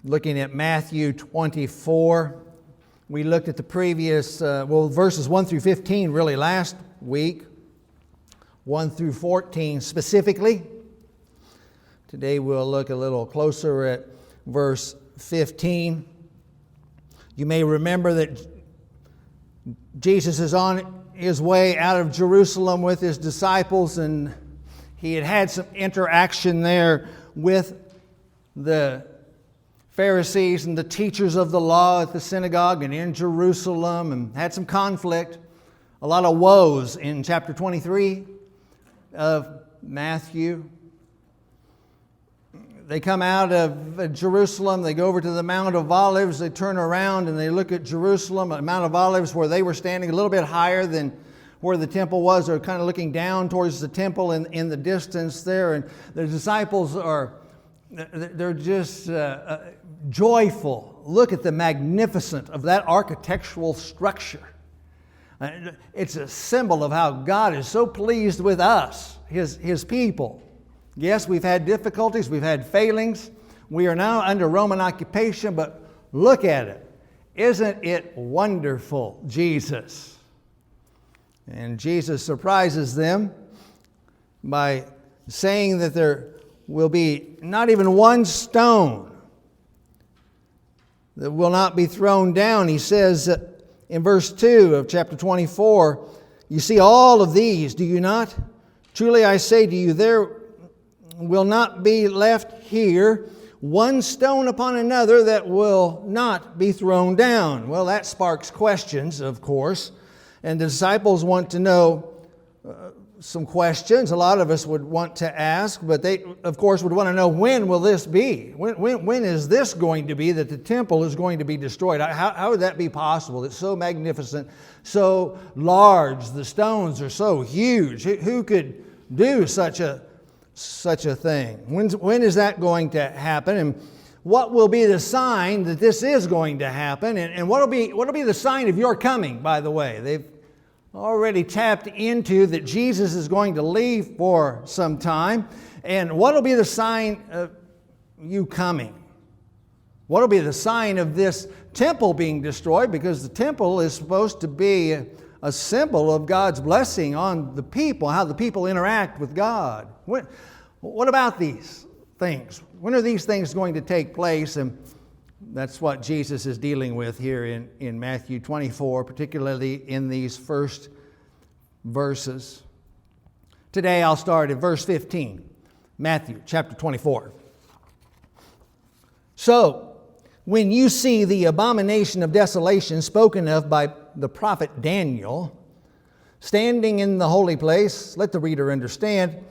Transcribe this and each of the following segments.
looking at Matthew 24. We looked at the previous, verses 1 through 15 really last week, 1 through 14 specifically. Today we'll look a little closer at verse 15. You may remember that Jesus is on his way out of Jerusalem with his disciples, and he had some interaction there with the Pharisees and the teachers of the law at the synagogue and in Jerusalem, and had some conflict, a lot of woes in chapter 23 of Matthew. They come out of Jerusalem, they go over to the Mount of Olives, they turn around and they look at Jerusalem, the Mount of Olives where they were standing a little bit higher than where the temple was. They're kind of looking down towards the temple in the distance there, and the disciples they're just joyful. Look at the magnificence of that architectural structure. It's a symbol of how God is so pleased with us, His people. Yes, we've had difficulties, we've had failings. We are now under Roman occupation, but look at it. Isn't it wonderful, Jesus? And Jesus surprises them by saying that there will be not even one stone that will not be thrown down. He says in verse 2 of chapter 24, you see all of these, do you not? Truly I say to you, there will not be left here one stone upon another that will not be thrown down. Well, that sparks questions, of course, and the disciples want to know some questions. A lot of us would want to ask, but they, of course, would want to know, when will this be? When is this going to be that the temple is going to be destroyed? How would that be possible? It's so magnificent, so large. The stones are so huge. Who could do such a thing? When is that going to happen? And what will be the sign that this is going to happen? And what will be the sign of your coming, by the way? They've already tapped into that Jesus is going to leave for some time. And what will be the sign of you coming? What will be the sign of this temple being destroyed? Because the temple is supposed to be a symbol of God's blessing on the people, how the people interact with God. What about these things? When are these things going to take place? And that's what Jesus is dealing with here in Matthew 24, particularly in these first verses. Today I'll start at verse 15, Matthew chapter 24. So, when you see the abomination of desolation spoken of by the prophet Danville standing in the holy place, let the reader understand.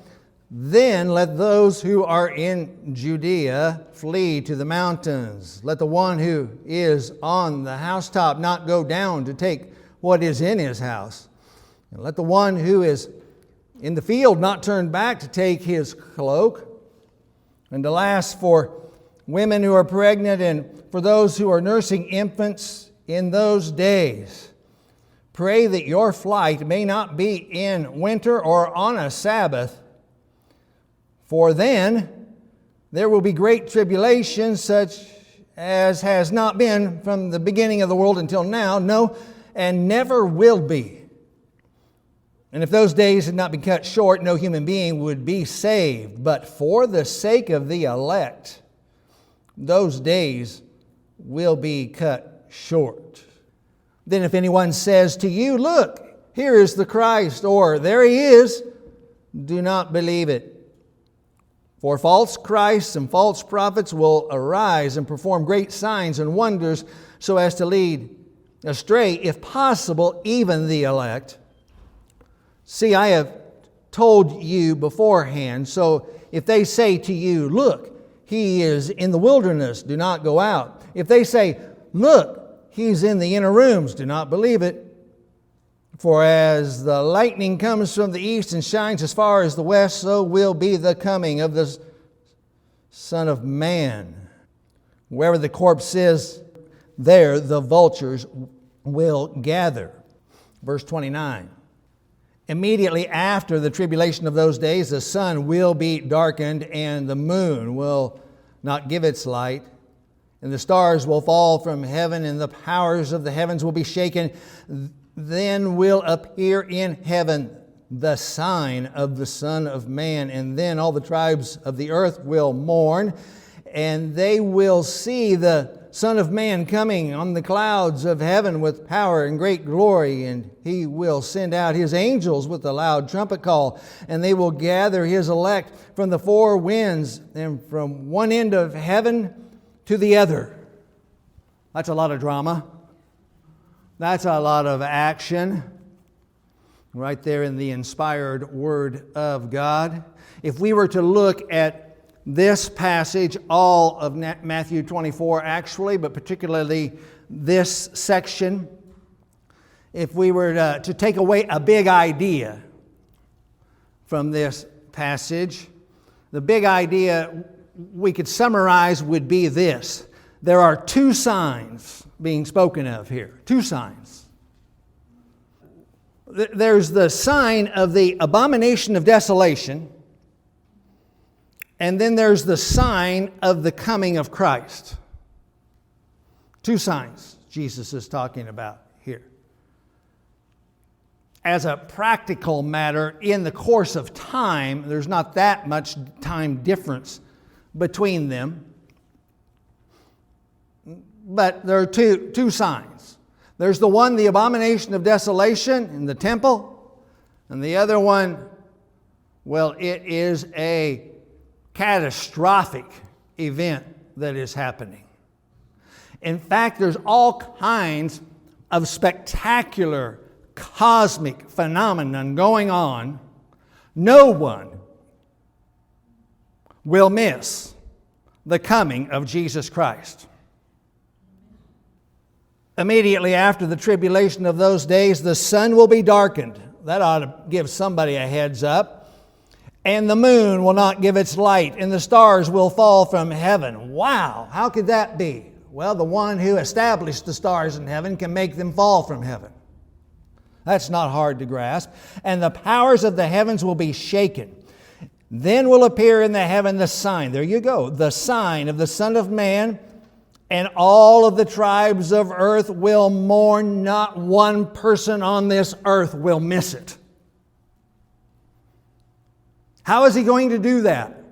Then let those who are in Judea flee to the mountains. Let the one who is on the housetop not go down to take what is in his house. And let the one who is in the field not turn back to take his cloak. And alas, for women who are pregnant and for those who are nursing infants in those days, pray that your flight may not be in winter or on a Sabbath. For then there will be great tribulation, such as has not been from the beginning of the world until now, no, and never will be. And if those days had not been cut short, no human being would be saved. But for the sake of the elect, those days will be cut short. Then if anyone says to you, look, here is the Christ, or there he is, do not believe it. For false Christs and false prophets will arise and perform great signs and wonders so as to lead astray, if possible, even the elect. See, I have told you beforehand, so if they say to you, look, he is in the wilderness, do not go out. If they say, look, he's in the inner rooms, do not believe it. For as the lightning comes from the east and shines as far as the west, so will be the coming of the Son of Man. Wherever the corpse is, there the vultures will gather. Verse 29. Immediately after the tribulation of those days, the sun will be darkened, and the moon will not give its light, and the stars will fall from heaven, and the powers of the heavens will be shaken. Then will appear in heaven the sign of the Son of Man, and then all the tribes of the earth will mourn, and they will see the Son of Man coming on the clouds of heaven with power and great glory, and He will send out His angels with a loud trumpet call, and they will gather His elect from the four winds and from one end of heaven to the other. That's a lot of drama. That's a lot of action right there in the inspired Word of God. If we were to look at this passage, all of Matthew 24 actually, but particularly this section, if we were to take away a big idea from this passage, the big idea we could summarize would be this. There are two signs being spoken of here. Two signs. There's the sign of the abomination of desolation, and then there's the sign of the coming of Christ. Two signs Jesus is talking about here. As a practical matter, in the course of time, there's not that much time difference between them. But there are two signs. There's the one, the abomination of desolation in the temple, and the other one, well, it is a catastrophic event that is happening. In fact, there's all kinds of spectacular cosmic phenomenon going on. No one will miss the coming of Jesus Christ. Immediately after the tribulation of those days, the sun will be darkened. That ought to give somebody a heads up. And the moon will not give its light, and the stars will fall from heaven. Wow, how could that be? Well, the one who established the stars in heaven can make them fall from heaven. That's not hard to grasp. And the powers of the heavens will be shaken. Then will appear in the heaven the sign. There you go. The sign of the Son of Man, and all of the tribes of earth will mourn. Not one person on this earth will miss it. How is He going to do that?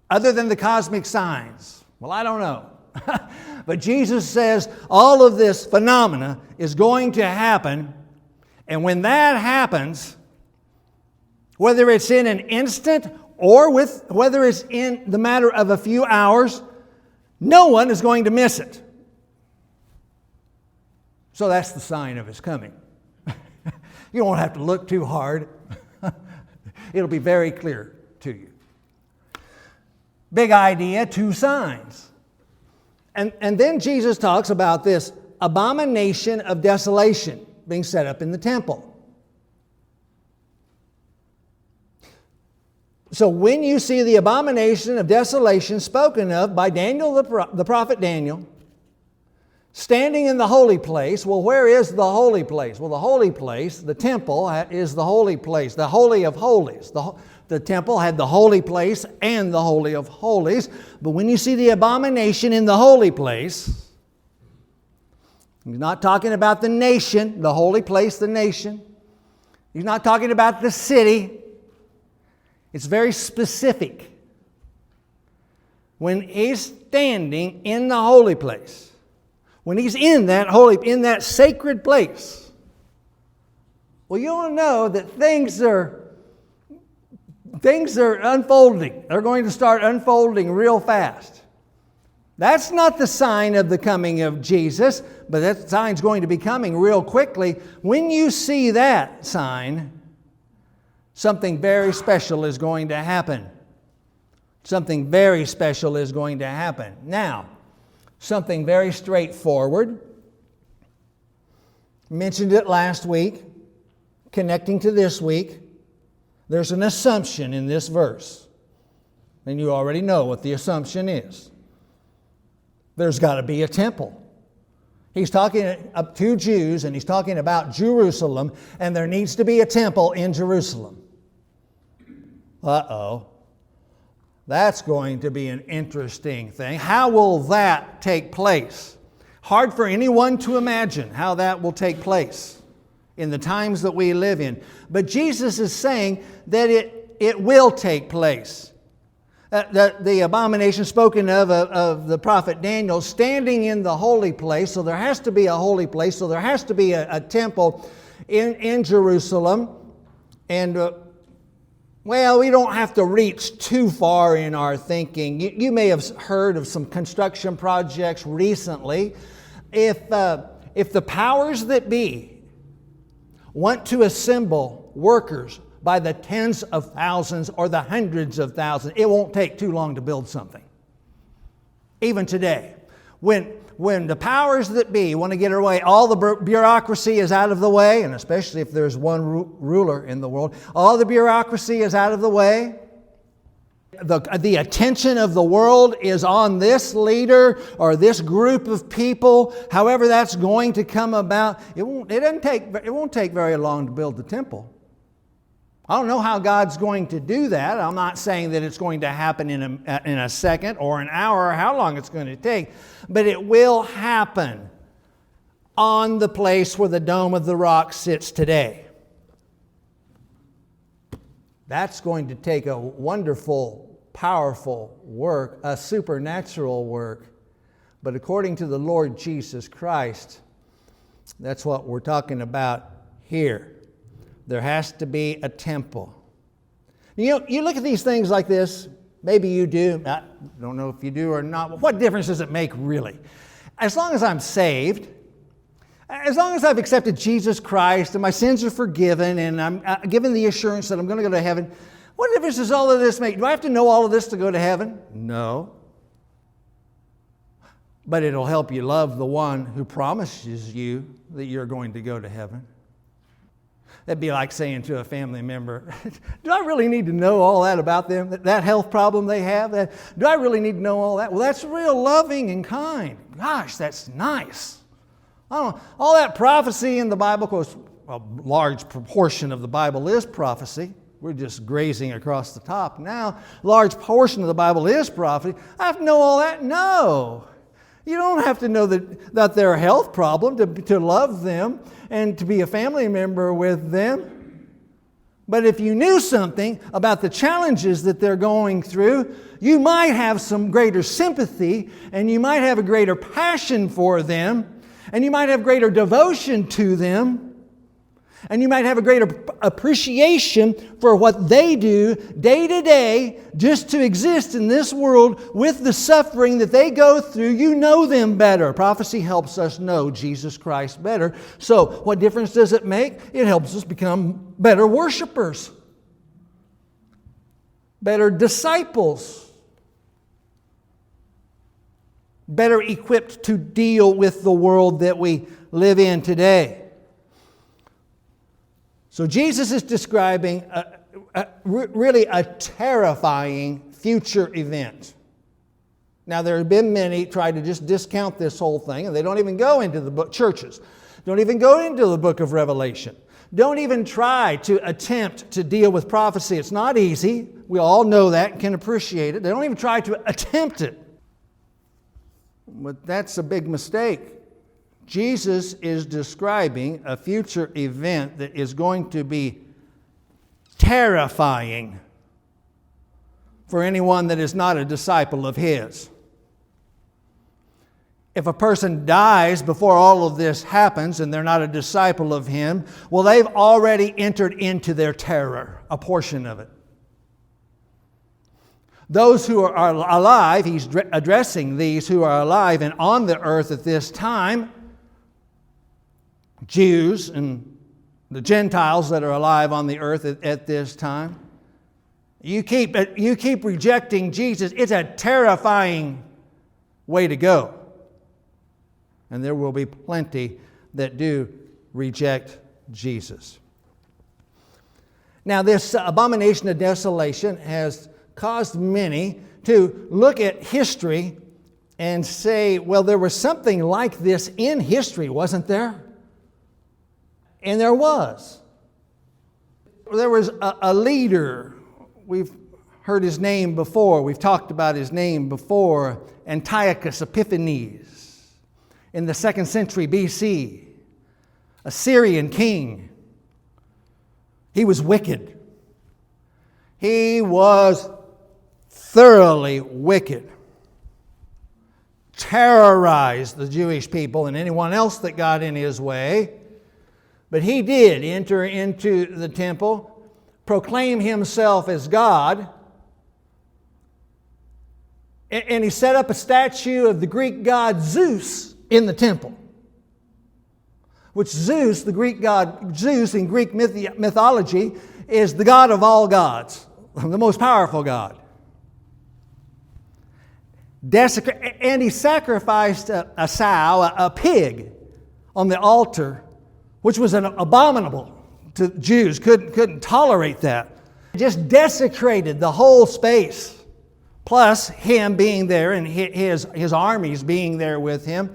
Other than the cosmic signs? Well, I don't know. But Jesus says all of this phenomena is going to happen. And when that happens, whether it's in an instant or whether it's in the matter of a few hours, no one is going to miss it. So that's the sign of His coming. You won't have to look too hard. It'll be very clear to you. Big idea, two signs. And then Jesus talks about this abomination of desolation being set up in the temple. So when you see the abomination of desolation spoken of by Daniel, the prophet Daniel, standing in the holy place, well, where is the holy place? Well, the holy place, the temple, is the holy place, the Holy of Holies. The temple had the holy place and the Holy of Holies. But when you see the abomination in the holy place, He's not talking about the nation, the holy place, the nation. He's not talking about the city. It's very specific. When He's standing in the holy place, when He's in that sacred place, well, you'll know that things are unfolding. They're going to start unfolding real fast. That's not the sign of the coming of Jesus, but that sign's going to be coming real quickly. When you see that sign, something very special is going to happen. Something very special is going to happen. Now, something very straightforward. Mentioned it last week, connecting to this week. There's an assumption in this verse. And you already know what the assumption is. There's got to be a temple. He's talking to Jews, and He's talking about Jerusalem, and there needs to be a temple in Jerusalem. Uh-oh. That's going to be an interesting thing. How will that take place? Hard for anyone to imagine how that will take place in the times that we live in. But Jesus is saying that it will take place. The abomination spoken of the prophet Daniel standing in the holy place. So there has to be a holy place. So there has to be a temple in Jerusalem. And well, we don't have to reach too far in our thinking. You may have heard of some construction projects recently. If the powers that be want to assemble workers by the tens of thousands or the hundreds of thousands, it won't take too long to build something. Even today, when the powers that be want to get away, all the bureaucracy is out of the way, and especially if there's one ruler in the world, all the bureaucracy is out of the way. The attention of the world is on this leader or this group of people, however that's going to come about. It won't take very long to build the temple. I don't know how God's going to do that. I'm not saying that it's going to happen in a second or an hour or how long it's going to take, but it will happen on the place where the Dome of the Rock sits today. That's going to take a wonderful, powerful work, a supernatural work. But according to the Lord Jesus Christ, that's what we're talking about here. There has to be a temple. You know, you look at these things like this, maybe you do, I don't know if you do or not, but what difference does it make really? As long as I'm saved, as long as I've accepted Jesus Christ and my sins are forgiven and I'm given the assurance that I'm going to go to heaven, what difference does all of this make? Do I have to know all of this to go to heaven? No. But it'll help you love the one who promises you that you're going to go to heaven. That'd be like saying to a family member, do I really need to know all that about them, that health problem they have? Do I really need to know all that? Well, that's real loving and kind. Gosh, that's nice. All that prophecy in the Bible, of course, a large proportion of the Bible is prophecy. We're just grazing across the top now. A large portion of the Bible is prophecy. I have to know all that? No. You don't have to know that they're a health problem to love them and to be a family member with them. But if you knew something about the challenges that they're going through, you might have some greater sympathy and you might have a greater passion for them and you might have greater devotion to them. And you might have a greater appreciation for what they do day to day just to exist in this world with the suffering that they go through. You know them better. Prophecy helps us know Jesus Christ better. So what difference does it make? It helps us become better worshipers, better disciples, better equipped to deal with the world that we live in today. So Jesus is describing really a terrifying future event. Now there have been many try to just discount this whole thing, and they don't even go into the book, churches don't even go into the book of Revelation. Don't even try to attempt to deal with prophecy. It's not easy. We all know that and can appreciate it. They don't even try to attempt it. But that's a big mistake. Jesus is describing a future event that is going to be terrifying for anyone that is not a disciple of His. If a person dies before all of this happens and they're not a disciple of Him, well, they've already entered into their terror, a portion of it. Those who are alive, He's addressing these who are alive and on the earth at this time, Jews and the Gentiles that are alive on the earth at this time. You keep rejecting Jesus. It's a terrifying way to go. And there will be plenty that do reject Jesus. Now, this abomination of desolation has caused many to look at history and say, well, there was something like this in history, wasn't there? And there was. There was a leader. We've heard his name before. We've talked about his name before. Antiochus Epiphanes in the 2nd century BC. A Syrian king. He was wicked. He was thoroughly wicked. Terrorized the Jewish people and anyone else that got in his way. But he did enter into the temple, proclaim himself as God, and he set up a statue of the Greek god Zeus in the temple. Which Zeus, the Greek god Zeus in Greek mythology, is the god of all gods, the most powerful god. And he sacrificed a sow, a pig, on the altar, which was an abominable to Jews. Couldn't tolerate that. Just desecrated the whole space. Plus him being there and his armies being there with him.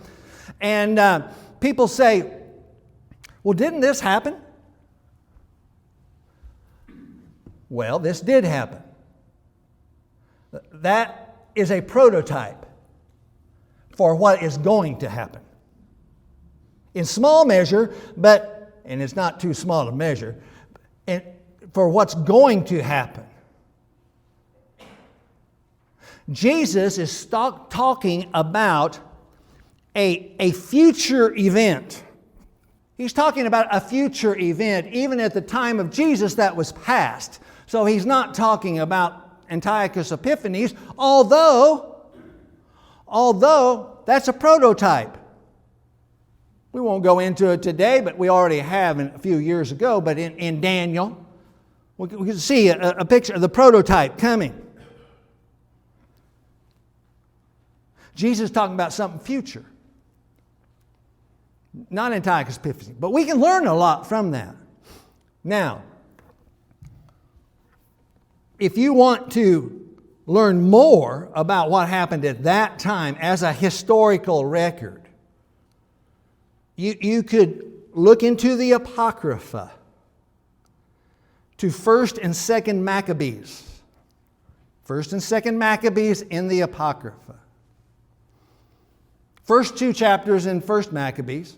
And people say, well, didn't this happen? Well, this did happen. That is a prototype for what is going to happen. In small measure, and it's not too small a measure, for what's going to happen. Jesus is talking about a future event. He's talking about a future event. Even at the time of Jesus, that was past. So he's not talking about Antiochus Epiphanes, although that's a prototype. We won't go into it today, but we already have a few years ago. But in Daniel, we can see a picture of the prototype coming. Jesus is talking about something future. Not Antiochus Epiphanes. But we can learn a lot from that. Now, if you want to learn more about what happened at that time as a historical record, you could look into the Apocrypha, to 1st and 2nd Maccabees. 1st and 2nd Maccabees in the Apocrypha. First 2 chapters in 1st Maccabees.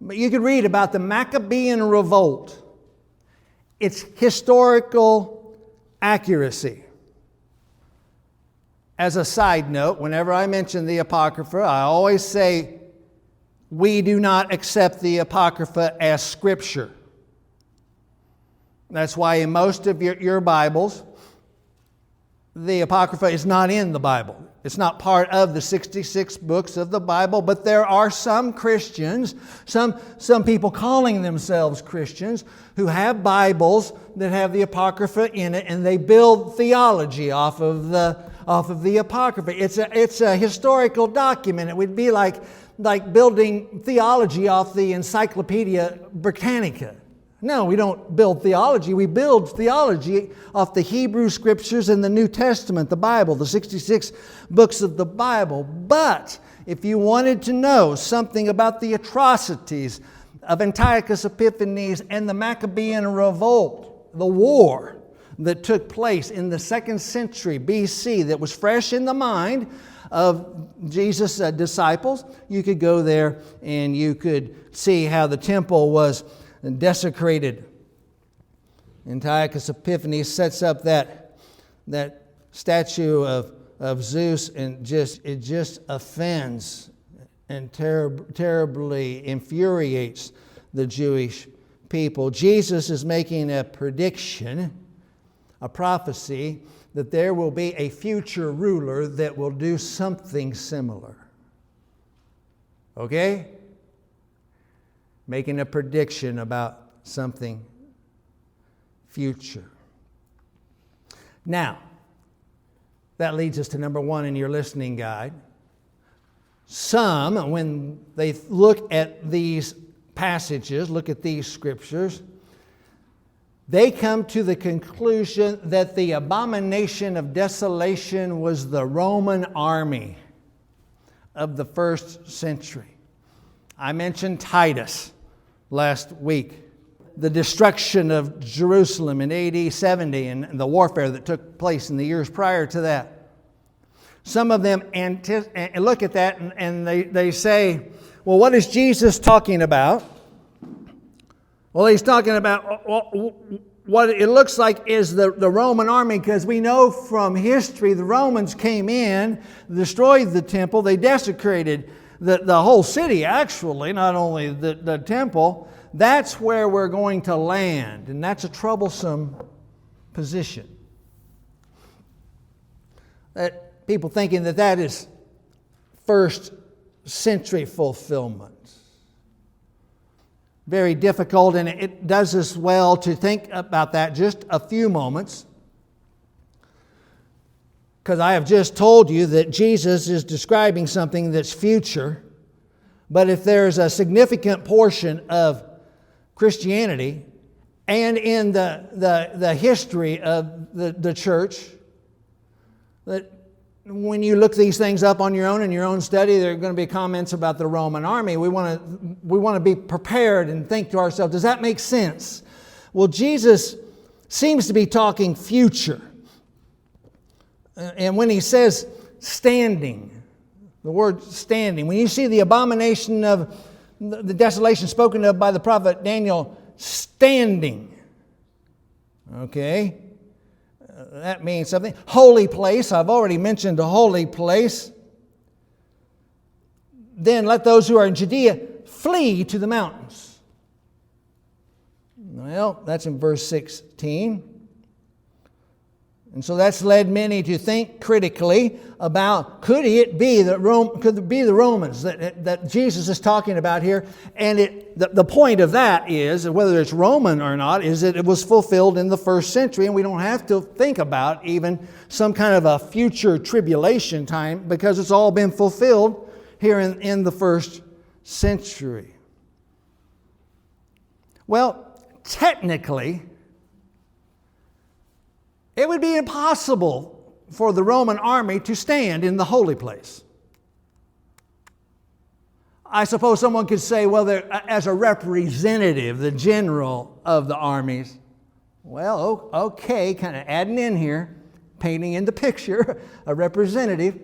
But you could read about the Maccabean revolt, its historical accuracy. As a side note, whenever I mention the Apocrypha, I always say we do not accept the Apocrypha as Scripture. That's why in most of your Bibles, the Apocrypha is not in the Bible. It's not part of the 66 books of the Bible, but there are some Christians, some people calling themselves Christians, who have Bibles that have the Apocrypha in it, and they build theology off of the Apocrypha. It's a historical document. It would be like building theology off the Encyclopedia Britannica. No, we don't build theology. We build theology off the Hebrew Scriptures and the New Testament, the Bible, the 66 books of the Bible. But if you wanted to know something about the atrocities of Antiochus Epiphanes and the Maccabean revolt, the war that took place in the 2nd century BC that was fresh in the mind of Jesus' disciples, you could go there and you could see how the temple was desecrated. Antiochus Epiphanes sets up that statue of Zeus, and it just offends and terribly infuriates the Jewish people. Jesus is making a prediction, a prophecy, that there will be a future ruler that will do something similar. Okay? Making a prediction about something future. Now, that leads us to number 1 in your listening guide. Some, when they look at these passages, look at these scriptures, they come to the conclusion that the abomination of desolation was the Roman army of the 1st century. I mentioned Titus last week. the destruction of Jerusalem in AD 70 and the warfare that took place in the years prior to that. Some of them look at that and they say, well, what is Jesus talking about? Well, he's talking about what it looks like is the Roman army, because we know from history the Romans came in, destroyed the temple, they desecrated the whole city, actually, not only the temple. That's where we're going to land, and that's a troublesome position. People thinking that is first century fulfillment. Very difficult, and it does us well to think about that just a few moments, because I have just told you that Jesus is describing something that's future. But if there's a significant portion of Christianity and in the history of the church, that when you look these things up on your own in your own study, there are going to be comments about the Roman army. We want to be prepared and think to ourselves, does that make sense? Well, Jesus seems to be talking future. And when he says standing, the word standing, when you see the abomination of the desolation spoken of by the prophet Daniel standing, okay? That means something. Holy place. I've already mentioned a holy place. Then let those who are in Judea flee to the mountains. Well, that's in verse 16. And so that's led many to think critically about, could it be the Romans that Jesus is talking about here? And the point of that is, whether it's Roman or not, is that it was fulfilled in the first century, and we don't have to think about even some kind of a future tribulation time, because it's all been fulfilled here in the first century. Well, technically, it would be impossible for the Roman army to stand in the holy place. I suppose someone could say, well, as a representative, the general of the armies. Well, okay, kind of adding in here, painting in the picture, a representative.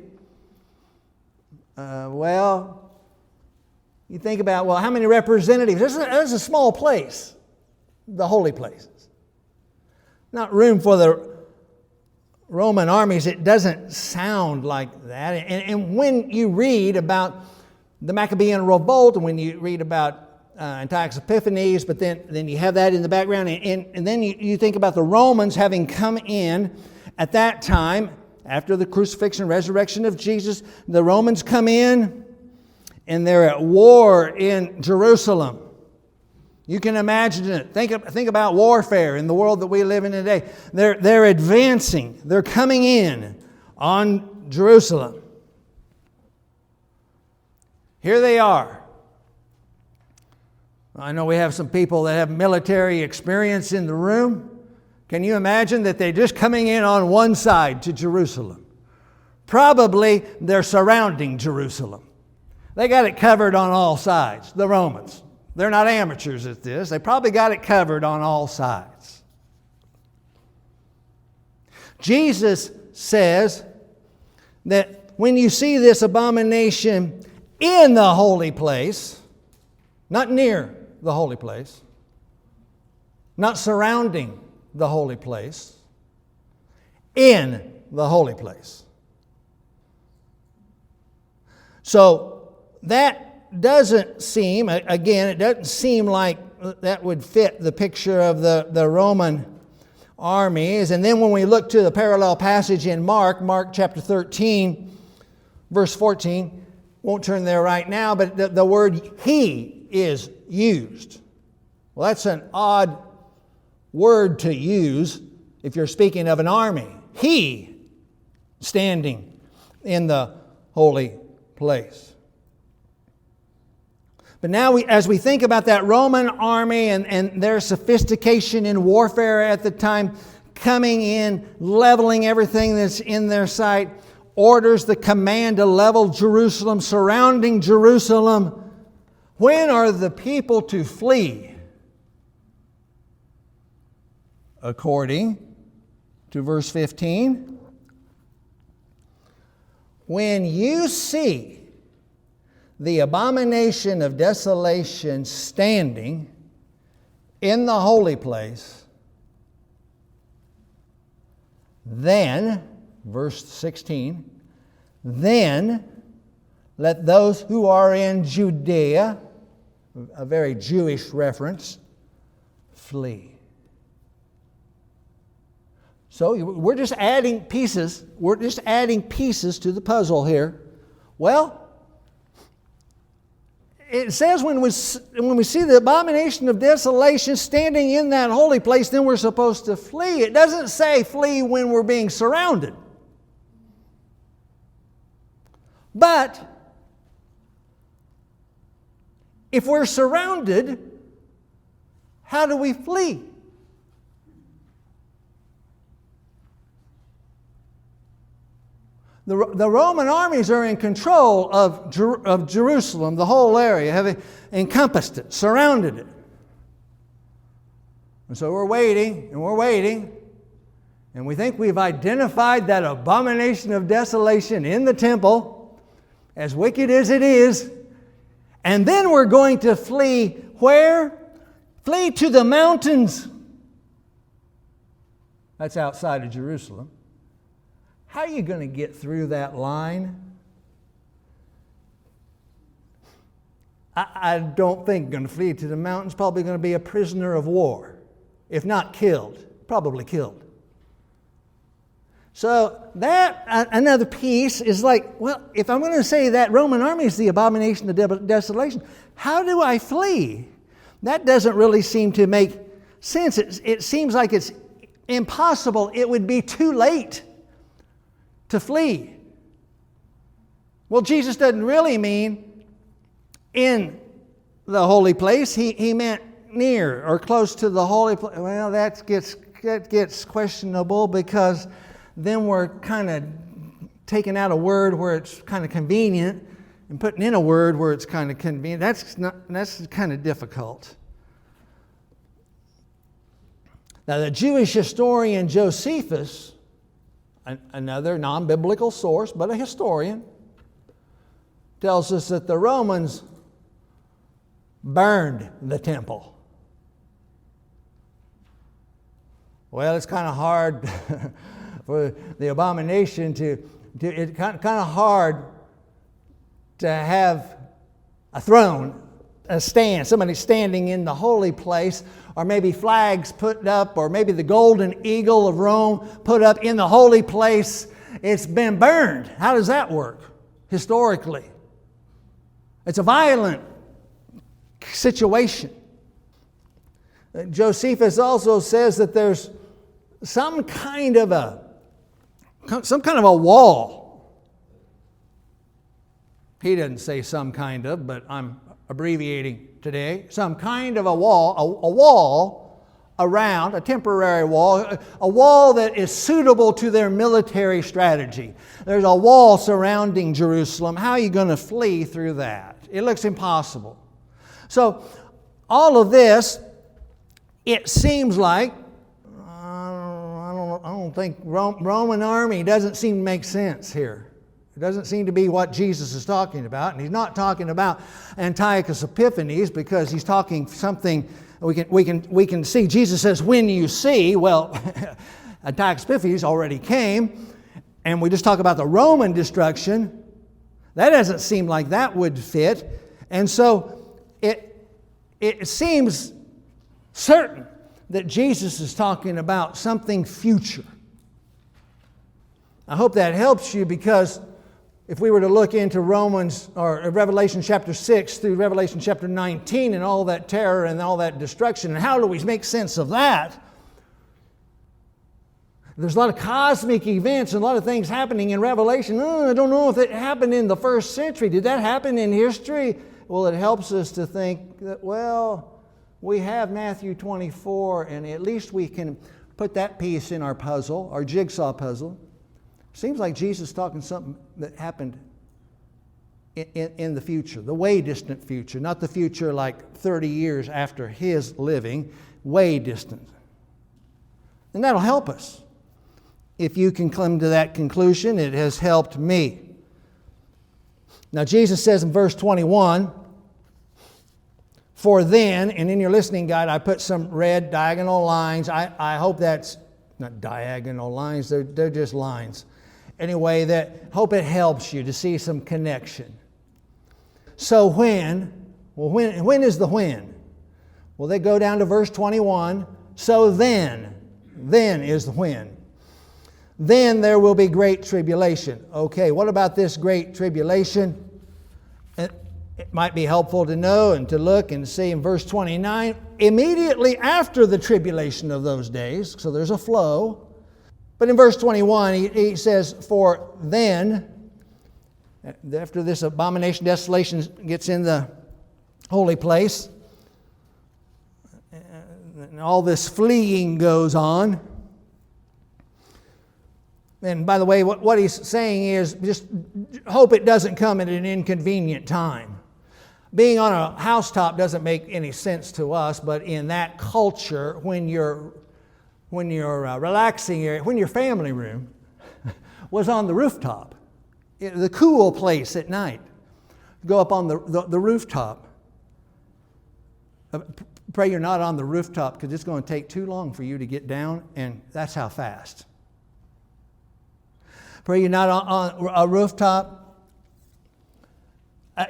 Well, you think about, well, how many representatives? This is a small place, the holy places. Not room for the Roman armies. It doesn't sound like that. And when you read about the Maccabean revolt, and when you read about Antiochus Epiphanes, but then you have that in the background, and then you think about the Romans having come in at that time, after the crucifixion and resurrection of Jesus. The Romans come in, and they're at war in Jerusalem. You can imagine it. Think about warfare in the world that we live in today. They're advancing. They're coming in on Jerusalem. Here they are. I know we have some people that have military experience in the room. Can you imagine that they're just coming in on one side to Jerusalem? Probably they're surrounding Jerusalem. They got it covered on all sides, the Romans. They're not amateurs at this. They probably got it covered on all sides. Jesus says that when you see this abomination in the holy place, not near the holy place, not surrounding the holy place, in the holy place. So that doesn't seem, again, it doesn't seem like that would fit the picture of the Roman armies. And then when we look to the parallel passage in Mark chapter 13, verse 14, won't turn there right now, but the word he is used. Well, that's an odd word to use if you're speaking of an army. He standing in the holy place. But now as we think about that Roman army and their sophistication in warfare at the time, coming in, leveling everything that's in their sight, orders the command to level Jerusalem, surrounding Jerusalem. When are the people to flee? according to verse 15. When you see the abomination of desolation standing in the holy place, then, verse 16, then let those who are in Judea, a very Jewish reference, flee. So we're just adding pieces. We're just adding pieces to the puzzle here. Well, it says when we see the abomination of desolation standing in that holy place, then we're supposed to flee. It doesn't say flee when we're being surrounded. But if we're surrounded, how do we flee? The Roman armies are in control of Jerusalem, the whole area, having encompassed it, surrounded it. And so we're waiting, and we think we've identified that abomination of desolation in the temple, as wicked as it is, and then we're going to flee where? Flee to the mountains. That's outside of Jerusalem. How are you going to get through that line? I don't think going to flee to the mountains. Probably going to be a prisoner of war. If not killed, probably killed. So that, another piece is like, well, if I'm going to say that Roman army is the abomination of desolation, how do I flee? That doesn't really seem to make sense. It seems like it's impossible. It would be too late to flee. Well, Jesus doesn't really mean in the holy place. He meant near or close to the holy place. Well, that gets questionable, because then we're kind of taking out a word where it's kind of convenient and putting in a word where it's kind of convenient. That's kind of difficult. Now, the Jewish historian Josephus, another non-biblical source, but a historian, tells us that the Romans burned the temple. Well, it's kind of hard for the abomination it's kind of hard to have a throne, a stand, somebody standing in the holy place, or maybe flags put up, or maybe the golden eagle of Rome put up in the holy place. It's been burned. How does that work historically? It's a violent situation. Josephus also says that there's some kind of a wall. He doesn't say some kind of, but I'm abbreviating today. Some kind of a wall around, a temporary wall, a wall that is suitable to their military strategy. There's a wall surrounding Jerusalem. How are you going to flee through that? It looks impossible. So all of this, it seems like, I don't think Roman army doesn't seem to make sense here. It doesn't seem to be what Jesus is talking about. And he's not talking about Antiochus Epiphanes, because he's talking something we can see. Jesus says, when you see, well, Antiochus Epiphanes already came, and we just talk about the Roman destruction. That doesn't seem like that would fit. And so it seems certain that Jesus is talking about something future. I hope that helps you, because if we were to look into Romans or Revelation chapter 6 through Revelation chapter 19 and all that terror and all that destruction, and how do we make sense of that? There's a lot of cosmic events and a lot of things happening in Revelation. I don't know if it happened in the first century. Did that happen in history? Well, it helps us to think that, well, we have Matthew 24, and at least we can put that piece in our puzzle, our jigsaw puzzle. Seems like Jesus is talking something that happened in the future, the way distant future, not the future like 30 years after his living, way distant. And that'll help us. If you can come to that conclusion, it has helped me. Now, Jesus says in verse 21, for then, and in your listening guide, I put some red diagonal lines. I hope that's not diagonal lines, they're just lines. Anyway, hope it helps you to see some connection. So when is the when? Well, they go down to verse 21. So then is the when. Then there will be great tribulation. Okay, what about this great tribulation? It might be helpful to know and to look and see in verse 29, immediately after the tribulation of those days, so there's a flow. But in verse 21, he says, for then, after this abomination, desolation gets in the holy place, and all this fleeing goes on. And by the way, what he's saying is just hope it doesn't come at an inconvenient time. Being on a housetop doesn't make any sense to us, but in that culture, when you're relaxing area, when your family room was on the rooftop, the cool place at night, go up on the rooftop. Pray you're not on the rooftop because it's going to take too long for you to get down, and that's how fast. Pray you're not on a rooftop.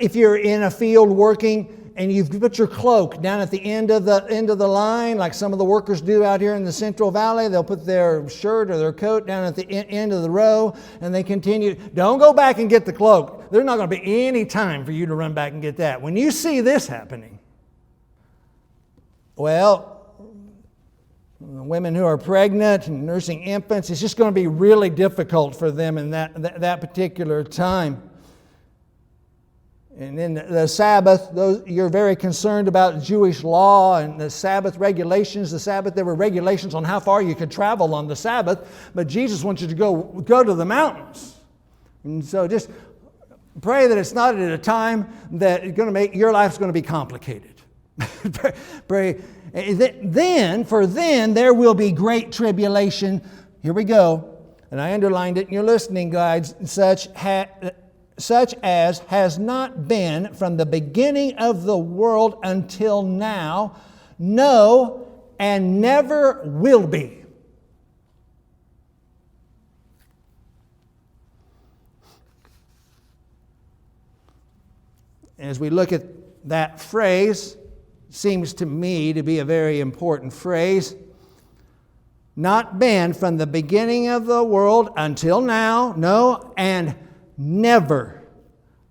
If you're in a field working and you've put your cloak down at the end of the line, like some of the workers do out here in the Central Valley, they'll put their shirt or their coat down at the end of the row, and they continue. Don't go back and get the cloak. There's not going to be any time for you to run back and get that. When you see this happening, well, women who are pregnant and nursing infants, it's just going to be really difficult for them in that particular time. And then the Sabbath, you're very concerned about Jewish law and the Sabbath regulations. The Sabbath, there were regulations on how far you could travel on the Sabbath, but Jesus wants you to go to the mountains. And so just pray that it's not at a time that it's going to make your life's going to be complicated. Pray. Then there will be great tribulation. Here we go. And I underlined it in your listening guides, such as has not been from the beginning of the world until now, no, and never will be. As we look at that phrase, seems to me to be a very important phrase. Not been from the beginning of the world until now, no, and never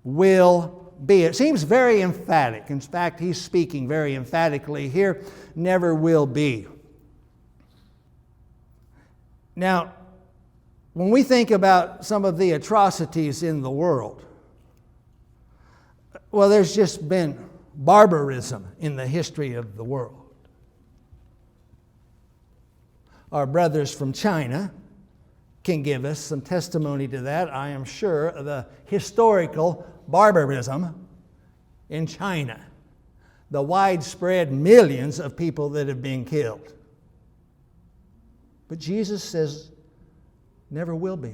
will be. It seems very emphatic. In fact, he's speaking very emphatically here. Never will be. Now, when we think about some of the atrocities in the world, well, there's just been barbarism in the history of the world. Our brothers from China can give us some testimony to that, I am sure, of the historical barbarism in China, the widespread millions of people that have been killed. But Jesus says, never will be.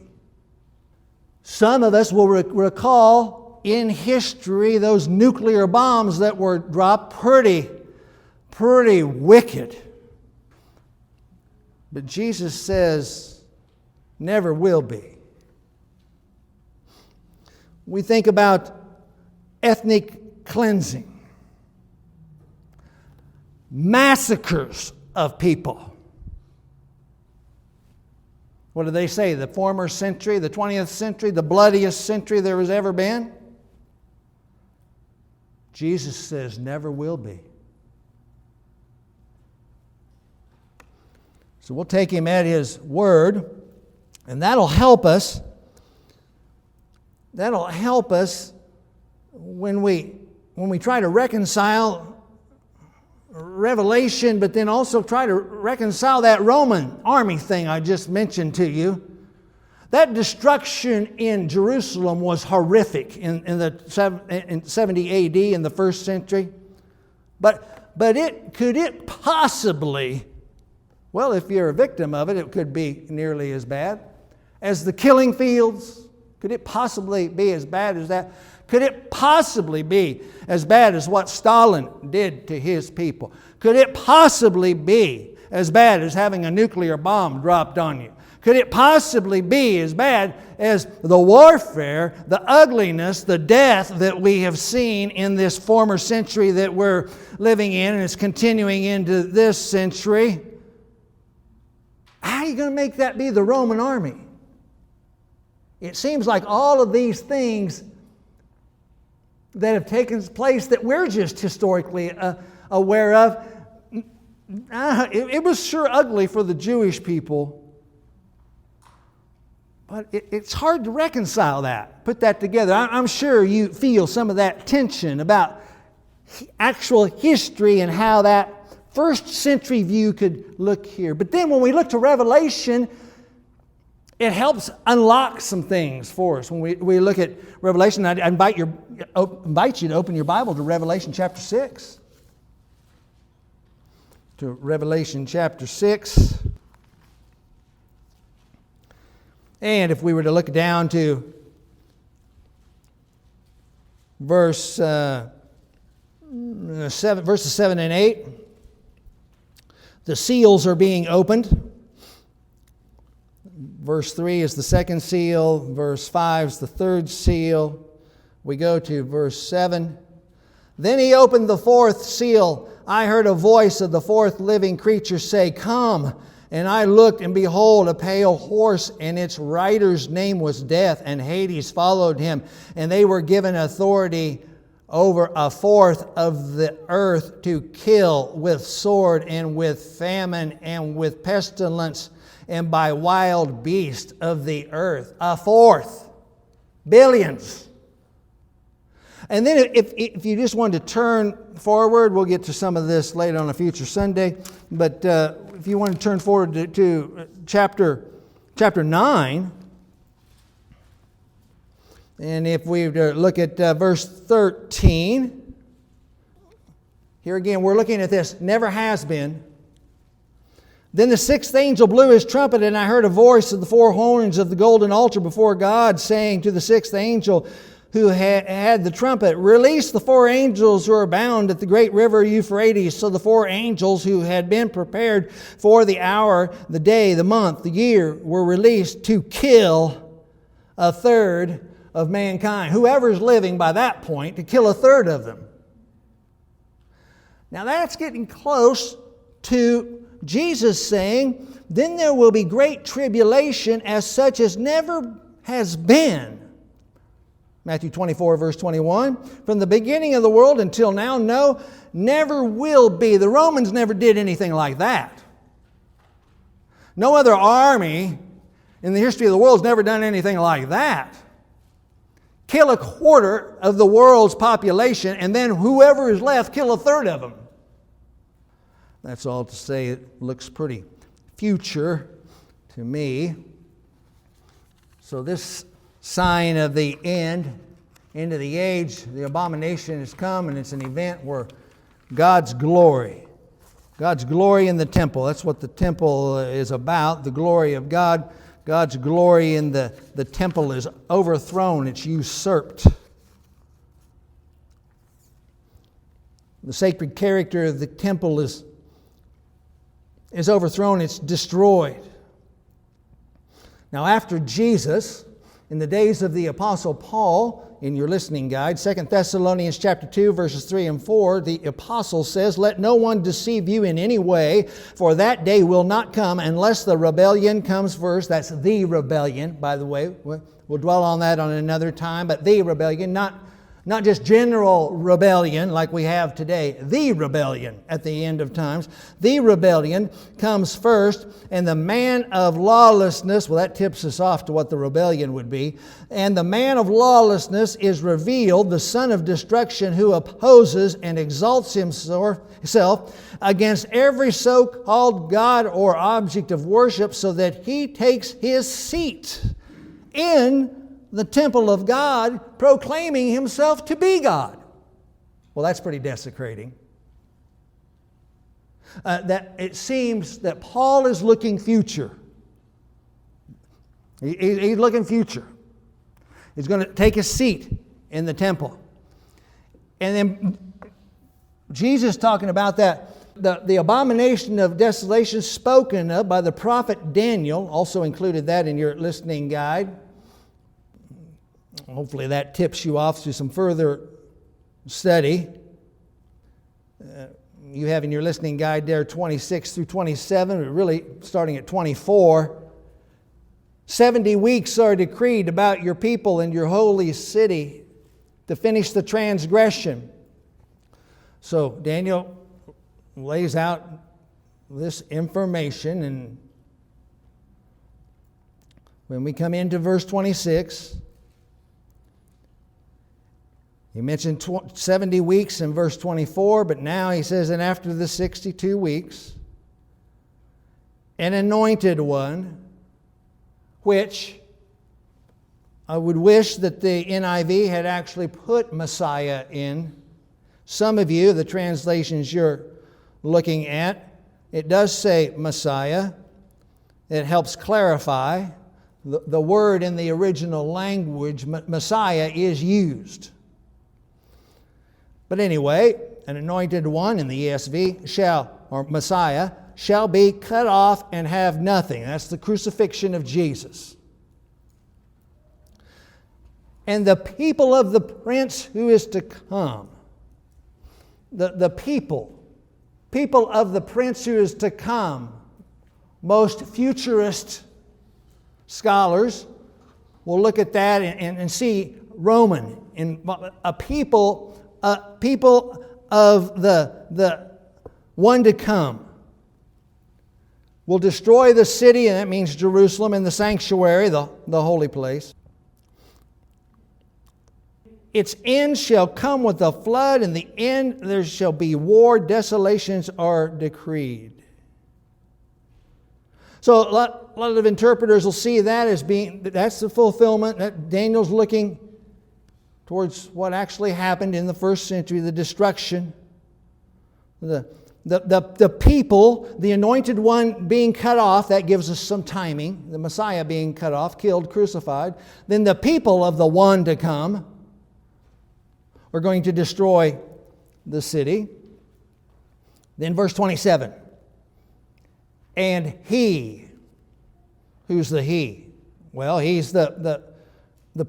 Some of us will recall in history those nuclear bombs that were dropped, pretty wicked. But Jesus says, never will be. We think about ethnic cleansing, massacres of people. What do they say? The former century, the 20th century, the bloodiest century there has ever been? Jesus says, never will be. So we'll take him at his word. And that'll help us. That'll help us when we try to reconcile Revelation, but then also try to reconcile that Roman army thing I just mentioned to you. That destruction in Jerusalem was horrific in 70 AD in the first century. But could it possibly Well, if you're a victim of it, it could be nearly as bad as the killing fields. Could it possibly be as bad as that? Could it possibly be as bad as what Stalin did to his people? Could it possibly be as bad as having a nuclear bomb dropped on you? Could it possibly be as bad as the warfare, the ugliness, the death that we have seen in this former century that we're living in, and it's continuing into this century? How are you going to make that be the Roman army? It seems like all of these things that have taken place that we're just historically aware of, it was sure ugly for the Jewish people. But it's hard to reconcile that, put that together. I'm sure you feel some of that tension about actual history and how that first century view could look here. But then when we look to Revelation, it helps unlock some things for us. When we look at Revelation, I invite you to open your Bible to Revelation chapter 6. To Revelation chapter 6. And if we were to look down to verses 7 and 8, the seals are being opened. Verse 3 is the second seal. Verse 5 is the third seal. We go to verse 7. Then he opened the fourth seal. I heard a voice of the fourth living creature say, "Come." And I looked, and behold, a pale horse, and its rider's name was Death, and Hades followed him. And they were given authority over a fourth of the earth to kill with sword, and with famine, and with pestilence, and by wild beast of the earth. A fourth. Billions. And then if you just wanted to turn forward, we'll get to some of this later on a future Sunday, but if you want to turn forward to chapter 9, and if we look at verse 13, here again we're looking at this, never has been. Then the sixth angel blew his trumpet, and I heard a voice of the four horns of the golden altar before God, saying to the sixth angel who had the trumpet, "Release the four angels who are bound at the great river Euphrates." So the four angels who had been prepared for the hour, the day, the month, the year, were released to kill a third of mankind. Whoever's living by that point, to kill a third of them. Now that's getting close to Jesus saying, "Then there will be great tribulation as such as never has been." Matthew 24, verse 21. From the beginning of the world until now, no, never will be. The Romans never did anything like that. No other army in the history of the world has never done anything like that. Kill a quarter of the world's population, and then whoever is left, kill a third of them. That's all to say it looks pretty future to me. So this sign of the end of the age, the abomination has come, and it's an event where God's glory in the temple, that's what the temple is about, the glory of God. God's glory in the temple is overthrown, it's usurped. The sacred character of the temple is overthrown, it's destroyed. Now after Jesus, in the days of the Apostle Paul, in your listening guide, 2 Thessalonians chapter 2, verses 3 and 4, the Apostle says, "Let no one deceive you in any way, for that day will not come unless the rebellion comes first." That's the rebellion, by the way. We'll dwell on that on another time, but the rebellion, not just general rebellion like we have today. The rebellion at the end of times. The rebellion comes first, and the man of lawlessness, well, that tips us off to what the rebellion would be. And the man of lawlessness is revealed, the son of destruction, who opposes and exalts himself against every so-called God or object of worship, so that he takes his seat in the temple of God, proclaiming himself to be God. Well, that's pretty desecrating. that it seems that Paul is looking future. He's looking future. He's going to take a seat in the temple. And then Jesus talking about that, the abomination of desolation spoken of by the prophet Daniel, also included that in your listening guide. Hopefully that tips you off to some further study. You have in your listening guide there 26 through 27, but really starting at 24. 70 weeks are decreed about your people and your holy city to finish the transgression. So Daniel lays out this information, and when we come into verse 26, he mentioned 70 weeks in verse 24, but now he says, and after the 62 weeks, an anointed one, which I would wish that the NIV had actually put Messiah in. Some of you, the translations you're looking at, it does say Messiah. It helps clarify. The word in the original language, Messiah, is used. But anyway, an anointed one in the ESV Messiah shall be cut off and have nothing. That's the crucifixion of Jesus. And the people of the prince who is to come. The people of the prince who is to come. Most futurist scholars will look at that and see Roman, and a people of the one to come will destroy the city, and that means Jerusalem, and the sanctuary, the holy place. Its end shall come with a flood, and the end there shall be war. Desolations are decreed. So a lot of interpreters will see that as being, that's the fulfillment, that Daniel's looking towards what actually happened in the first century, the destruction. The people, the anointed one being cut off, that gives us some timing. The Messiah being cut off, killed, crucified. Then the people of the one to come are going to destroy the city. Then verse 27. And he, who's the he? Well, he's the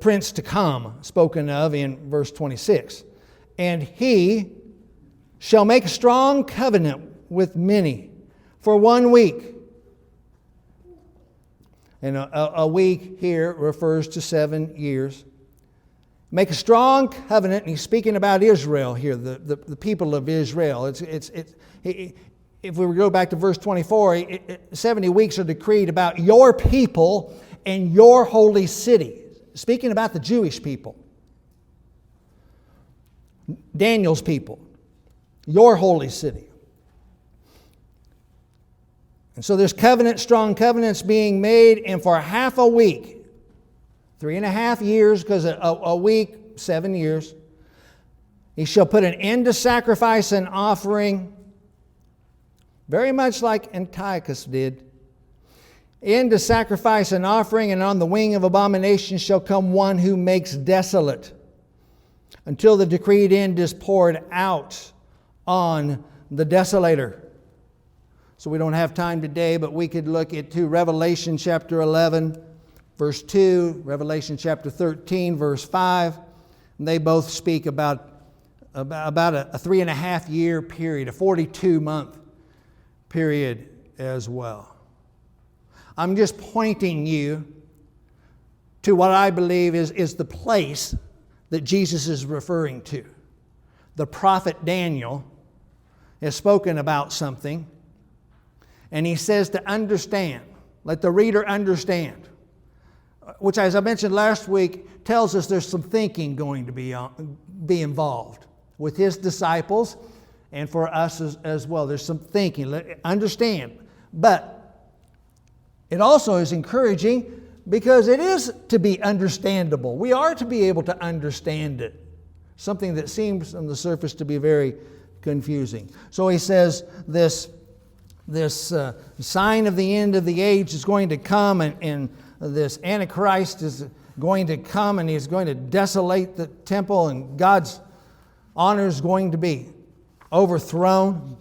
prince to come, spoken of in verse 26. And he shall make a strong covenant with many for 1 week. And a week here refers to 7 years. Make a strong covenant, and he's speaking about Israel here, the people of Israel. If we go back to verse 24, 70 weeks are decreed about your people and your holy city. Speaking about the Jewish people. Daniel's people. Your holy city. And so there's strong covenants being made, and for half a week, 3.5 years, because a week, 7 years, he shall put an end to sacrifice and offering, very much like Antiochus did. End to sacrifice and offering, and on the wing of abomination shall come one who makes desolate, until the decreed end is poured out on the desolator. So we don't have time today, but we could look into Revelation chapter 11, verse 2, Revelation chapter 13, verse 5. And they both speak about a 3.5 year period, a 42-month period as well. I'm just pointing you to what I believe is the place that Jesus is referring to. The prophet Daniel has spoken about something, and he says to understand, let the reader understand, which, as I mentioned last week, tells us there's some thinking going to be involved with his disciples and for us as well. There's some thinking. Understand. But it also is encouraging because it is to be understandable. We are to be able to understand it. Something that seems on the surface to be very confusing. So he says this this sign of the end of the age is going to come, and this Antichrist is going to come, and he's going to desolate the temple, and God's honor is going to be overthrown.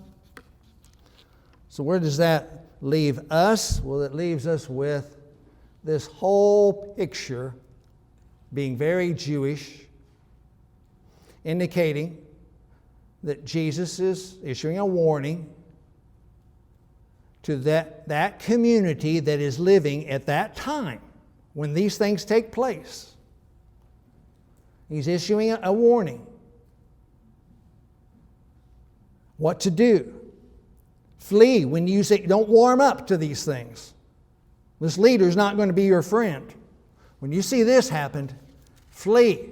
So where does that leave us? Well, it leaves us with this whole picture being very Jewish, indicating that Jesus is issuing a warning to that community that is living at that time when these things take place. He's issuing a warning. What to do. Flee when you say, don't warm up to these things. This leader's not going to be your friend. When you see this happen, flee.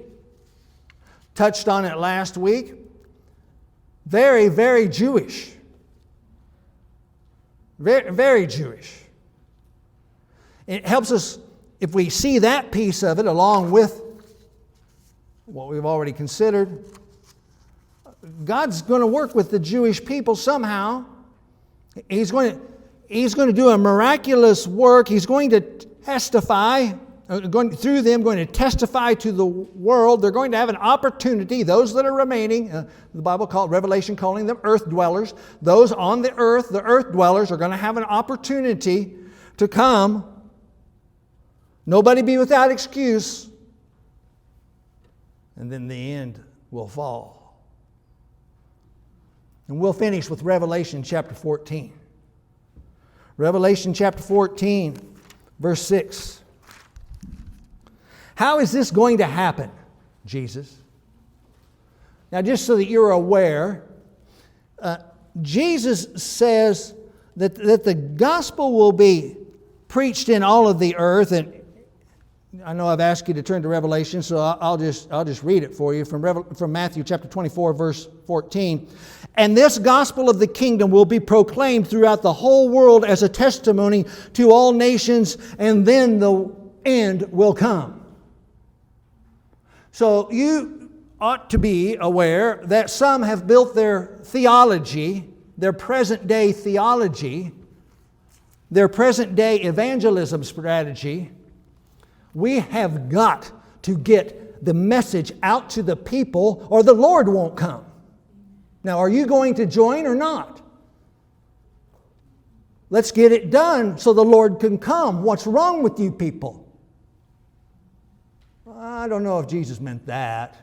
Touched on it last week. Very, very Jewish. Very, very Jewish. It helps us if we see that piece of it along with what we've already considered. God's going to work with the Jewish people somehow. He's going to do a miraculous work. He's going to testify, through them, going to testify to the world. They're going to have an opportunity, those that are remaining, the Bible Revelation calling them earth dwellers. Those on the earth dwellers, are going to have an opportunity to come. Nobody be without excuse. And then the end will fall. And we'll finish with Revelation chapter 14. Revelation chapter 14, verse 6. How is this going to happen, Jesus? Now, just so that you're aware, Jesus says that the gospel will be preached in all of the earth. And I know I've asked you to turn to Revelation, so I'll just read it for you from Matthew chapter 24, verse 14. And this gospel of the kingdom will be proclaimed throughout the whole world as a testimony to all nations, and then the end will come. So you ought to be aware that some have built their theology, their present day theology, their present day evangelism strategy. We have got to get the message out to the people, or the Lord won't come. Now, are you going to join or not? Let's get it done so the Lord can come. What's wrong with you people? I don't know if Jesus meant that.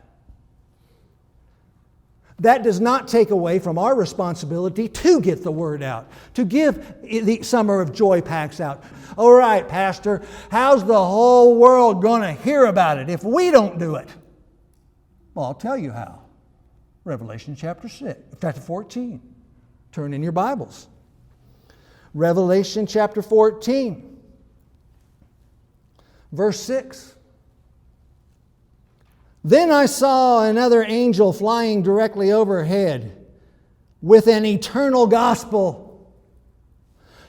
That does not take away from our responsibility to get the word out, to give the Summer of Joy packs out. All right, Pastor, how's the whole world going to hear about it if we don't do it? Well, I'll tell you how. Revelation chapter 14. Turn in your Bibles. Revelation chapter 14, verse 6. Then I saw another angel flying directly overhead with an eternal gospel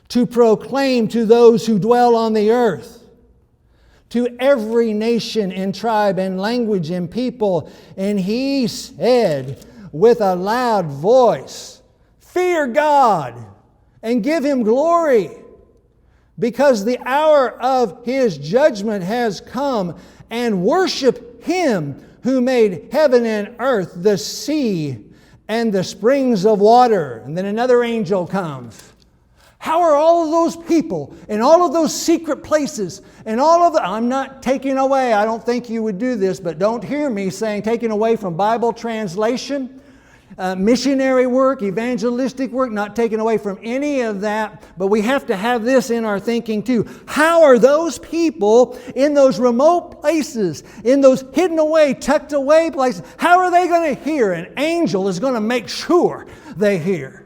to proclaim to those who dwell on the earth, to every nation and tribe and language and people. And he said with a loud voice, "Fear God and give Him glory, because the hour of His judgment has come, and worship Him who made heaven and earth, the sea, and the springs of water." And then another angel comes. How are all of those people in all of those secret places and I'm not taking away, I don't think you would do this, but don't hear me saying taking away from Bible translation, missionary work, evangelistic work, not taken away from any of that, but we have to have this in our thinking too. How are those people in those remote places, in those hidden away, tucked away places, how are they going to hear? An angel is going to make sure they hear.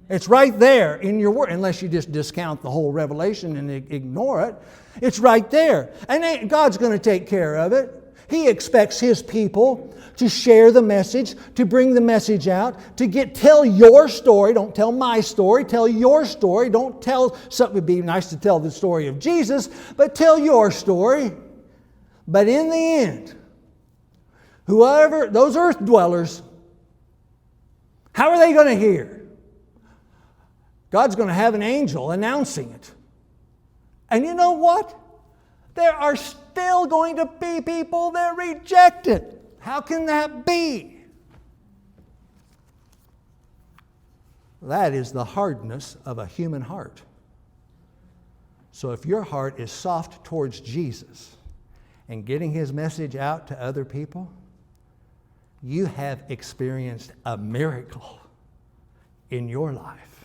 It's right there in your word, unless you just discount the whole Revelation and ignore it. It's right there. And God's going to take care of it. He expects His people to share the message, to bring the message out, to tell your story. Don't tell my story, tell your story. Don't tell something. It'd be nice to tell the story of Jesus, but tell your story. But in the end, whoever, those earth dwellers, how are they going to hear? God's going to have an angel announcing it. And you know what? There are still going to be people that reject it. How can that be? That is the hardness of a human heart. So if your heart is soft towards Jesus and getting his message out to other people, you have experienced a miracle in your life.